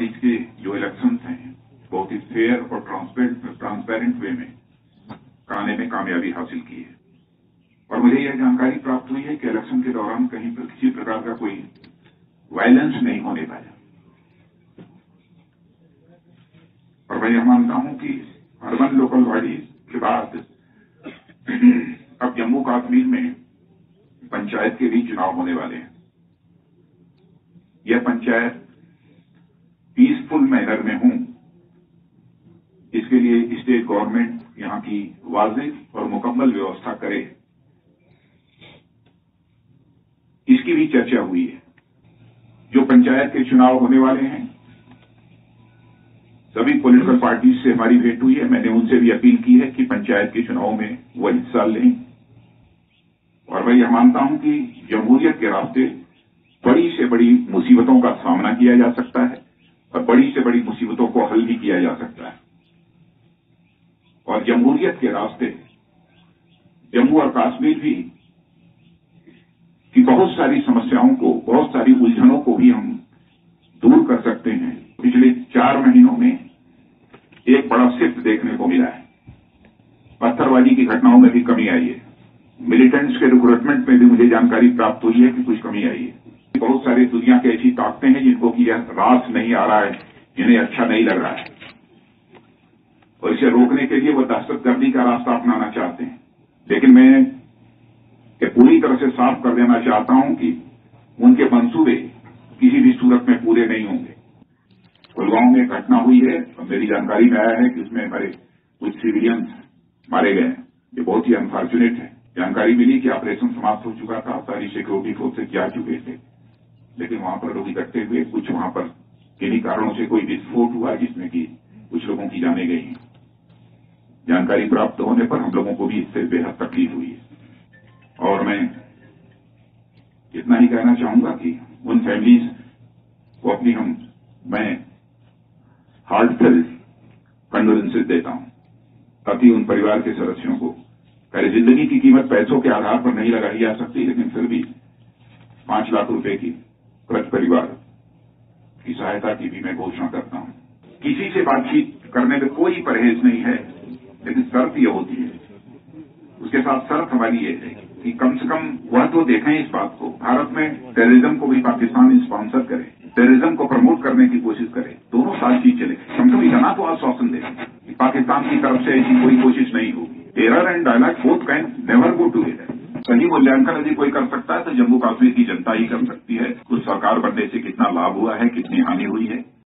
Parties के जो elections हैं बहुत ही फेयर और ट्रांसपेरेंट वे में कराने में कामयाबी हासिल की है। और मुझे यह जानकारी प्राप्त हुई है कि इलेक्शन के दौरान कहीं पर किसी प्रकार का कोई वायलेंस नहीं होने पाया। और मैं यह मानता हूं कि अर्बन लोकल बॉडीज के बाद अब जम्मू कश्मीर में पंचायत के भी चुनाव होने वाले हैं। यह पंचायत पीसफुल मैनर में हो, इसके लिए स्टेट गवर्नमेंट यहां की वाजिब और मुकम्मल व्यवस्था करे, इसकी भी चर्चा हुई है। जो पंचायत के चुनाव होने वाले हैं, सभी पॉलिटिकल पार्टीज से हमारी भेंट हुई है। मैंने उनसे भी अपील की है कि पंचायत के चुनाव में वो हिस्सा लें। और मैं यह मानता हूं कि जमहूरियत के रास्ते बड़ी से बड़ी मुसीबतों का सामना किया जा सकता है और बड़ी से बड़ी मुसीबतों को हल भी किया जा सकता है। और जमहूरियत के रास्ते जम्मू और कश्मीर भी की बहुत सारी समस्याओं को, बहुत सारी उलझनों को भी हम दूर कर सकते हैं। पिछले 4 महीनों में एक बड़ा शिफ्ट देखने को मिला है। पत्थरबाजी की घटनाओं में भी कमी आई है। मिलिटेंट्स के रिक्रूटमेंट में भी मुझे जानकारी प्राप्त हुई है कि कुछ कमी आई है। बहुत सारी दुनिया की ऐसी ताकतें हैं जिनको कि यह रास नहीं आ रहा है, जिन्हें अच्छा नहीं लग रहा है, और इसे रोकने के लिए वो दहशतगर्दी का रास्ता अपनाना चाहते हैं। लेकिन मैं ये पूरी तरह से साफ कर देना चाहता हूं कि उनके मंसूबे किसी भी सूरत में पूरे नहीं होंगे। पुलवामा में घटना हुई है और मेरी जानकारी में आया है कि उसमें हमारे कुछ सिविलियंस मारे गए हैं। ये बहुत ही अनफॉर्चुनेट है। जानकारी मिली कि ऑपरेशन समाप्त हो चुका था, सारी सिक्योरिटी फोर्सेज जा चुके थे, लेकिन वहां पर लोग इकट्ठे हुए। कुछ वहां पर किन्हीं कारणों से कोई विस्फोट हुआ जिसमें कि कुछ लोगों की जानें गई हैं। जानकारी प्राप्त होने पर हम लोगों को भी इससे बेहद तकलीफ हुई है। और मैं इतना ही कहना चाहूंगा कि उन फैमिलीज को मैं हार्टफेल्ट कंडोलेंसेस देता हूं, ताकि उन परिवार के सदस्यों को, पहले जिंदगी की कीमत पैसों के आधार पर नहीं लगाई जा सकती, लेकिन फिर भी 5 लाख रुपए की प्रति परिवार की सहायता की भी मैं घोषणा करता हूं। किसी से बातचीत करने में कोई परहेज नहीं है, लेकिन शर्त यह होती है, उसके साथ शर्त हमारी ये है कि कम से कम वह तो देखें इस बात को, भारत में टेररिज्म को भी पाकिस्तान स्पॉन्सर करे, टेररिज्म को प्रमोट करने की कोशिश करे, दोनों साथ चीज चले। कम से कम इतना तो आश्वासन दे कि पाकिस्तान की तरफ से ऐसी कोई कोशिश नहीं होगी। Terror and dialogue both can never go together. सही मूल्यांकन यदि कोई कर सकता है तो जम्मू कश्मीर की जनता ही कर सकती है। उस सरकार बनने से कितना लाभ हुआ है, कितनी हानि हुई है।